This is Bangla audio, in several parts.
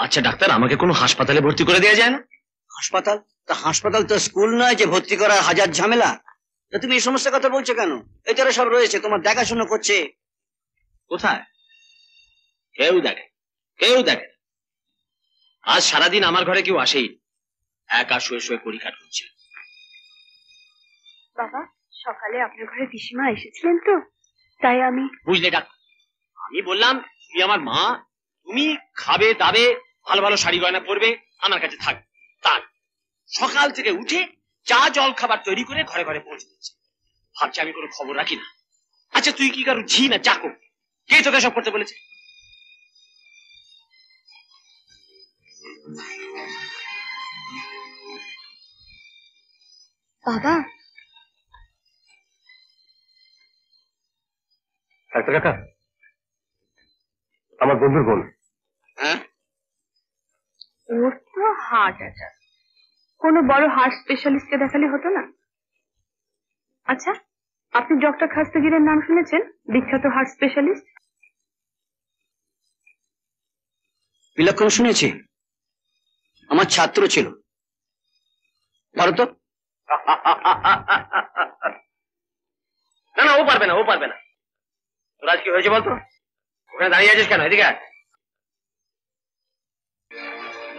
আচ্ছা ডাক্তার, আমাকে কোনো হাসপাতালে ভর্তি করে দেওয়া যায় না? হাসপাতাল? তা হাসপাতাল তো স্কুল নয় যে ভর্তি করার হাজার ঝামেলা। তা তুমি এই সমস্ত কথা বলছো কেন? এই তারা সব রয়েছে, তোমার দেখাশোনা করছে। কোথায়? কেউ দেখে, কেউ দেখে। আজ সারাদিন আমার ঘরে কেউ আসেই, একা শুয়ে শুয়ে পরীক্ষা করছে। বাবা, সকালে আপনার ঘরে পিসিমা এসেছিলেন তো, তাই আমি। বুঝলে ডাক্তার, আমি বললাম তুমি আমার মা, তুমি খাবে দাবে, ভালো ভালো শাড়ি গয়না পরবে, আমার কাছে থাকবে। তার সকাল থেকে উঠে চা জল খাবার তৈরি করে ঘরে ঘরে পৌঁছে দিচ্ছে। ভাবছি আমি কোনো খবর রাখি না। আচ্ছা তুই কি কারো ঝি না চাকর? কে তোকে সব করতে বলেছে? বাবা, ডাক্তার কাকা, আমার বন্ধুর বোন। হ্যাঁ, ওর তো হার্ট অ্যাটাক। কোনো বড় হার্ট স্পেশালিস্টকে দেখালে হতো না? আচ্ছা, আপনি ডক্টর খাস্তগিরের নাম শুনেছেন? বিখ্যাত হার্ট স্পেশালিস্ট। বিলক্ষণ শুনেছি, আমার ছাত্র ছিল। পারো তো? না না, ও পারবে না, ও পারবে না। তোর আজ কি হয়েছে বলতো? ওখানে দাঁড়িয়ে আছিস কেন? এদিকে আয়।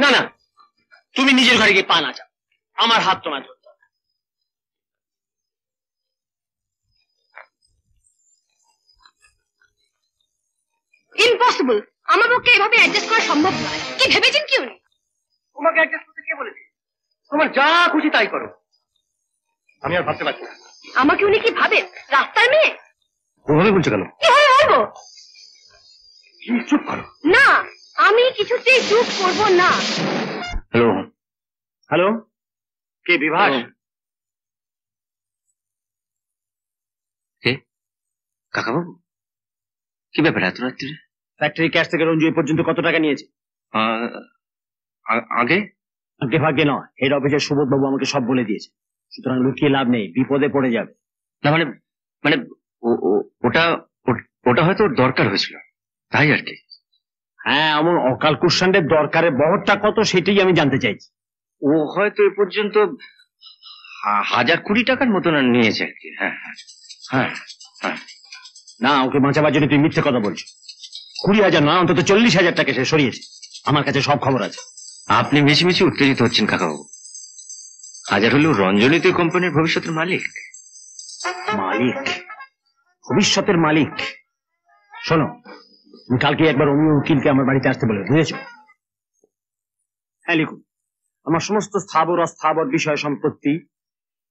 না না, তুমি নিজের ঘরে গিয়ে পা নাচাও, আমার হাত তোমায় ধরতে হবে। ইম্পসিবল, আমার পক্ষে এভাবে অ্যাডজাস্ট করা সম্ভব নয়। কি ভেবেছেন কি উনি? তোমাকে অ্যাডজাস্ট করতে কে বলেছে? তোমার যা খুশি তাই করো, আমি আর ভাবতে পারছি না। আমাকে উনি কি ভাবেন? রাস্তার মেয়ে? ওভাবে বলছো কেন? কিভাবে বলবো? চুপ করো। না, আমি কিছুতেই চুপ করব না। হ্যালো হ্যালো, কে? বিভাস? কে? কাকাবাবু, কি ব্যাপার এত রাত্রে? ফ্যাক্টরি ক্যাশ থেকে রঞ্জু এই পর্যন্ত কত টাকা নিয়েছে? আগে আগে ভাগ্যে নয়, হেড অফিসের সুবোধ বাবু আমাকে সব বলে দিয়েছে। সুতরাং লুকিয়ে লাভ নেই, বিপদে পড়ে যাবে। না মানে মানে ওটা ওটা হয়তো ওর দরকার হয়েছিল, তাই আর কি। হ্যাঁ, এমন অকাল কুষাণের দরকারের বহরটা কত সেটাই আমি জানতে চাইছি। ও হয়তো এ পর্যন্ত 1,020 টাকার মতো নিয়েছে আর কি। হ্যাঁ হ্যাঁ হ্যাঁ হ্যাঁ। না, ওকে বাঁচাবার জন্য তুই মিথ্যে কথা বলছো। 20,000 না, অন্তত 40,000 টাকা সে সরিয়েছে। আমার কাছে সব খবর আছে। আপনি মিছিমিছি উত্তেজিত হচ্ছেন কাকাবাবু। 1000 হলেও রঞ্জনী তো কোম্পানির ভবিষ্যতের মালিক। মালিক? ভবিষ্যতের মালিক? শোনো, তুমি কালকে একবার অমি উকিলকে আমার বাড়িতে আসতে বলে, বুঝেছো? হ্যাঁ লিখুন, আমার সমস্ত স্থাবর অস্থাবর বিষয় সম্পত্তি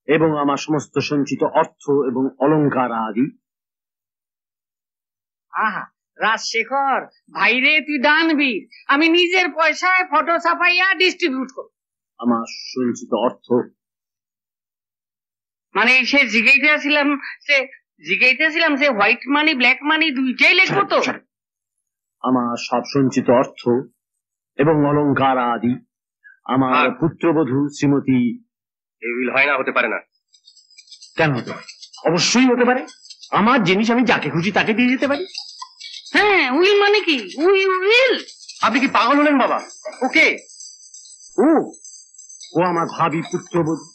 এবং আমার সমস্ত সঞ্চিত অর্থ এবং অলংকার আদি। আহা রাজশেখর ভাইরে, তুই দানবীর। আমি নিজের পয়সায় ফটো ছাপাইয়া ডিস্ট্রিবিউট করব। আমার সঞ্চিত অর্থ মানে সে জিগাইতেছিলাম সে হোয়াইট মানি ব্ল্যাক মানি দুইটাই লিখবো তো? আমার সব সঞ্চিত অর্থ এবং অলংকার আদি আমার পুত্রবধূ শ্রীমতী। এই উইল হয় না, হতে পারে না। কেন হতে পারে? অবশ্যই হতে পারে। আমার জিনিস আমি যাকে খুশি তাকে দিয়ে যেতে পারি। হ্যাঁ, উইল মানে কি? উইল। আপনি কি পাগল হলেন বাবা? ওকে, ও আমার ভাবি পুত্রবধূ।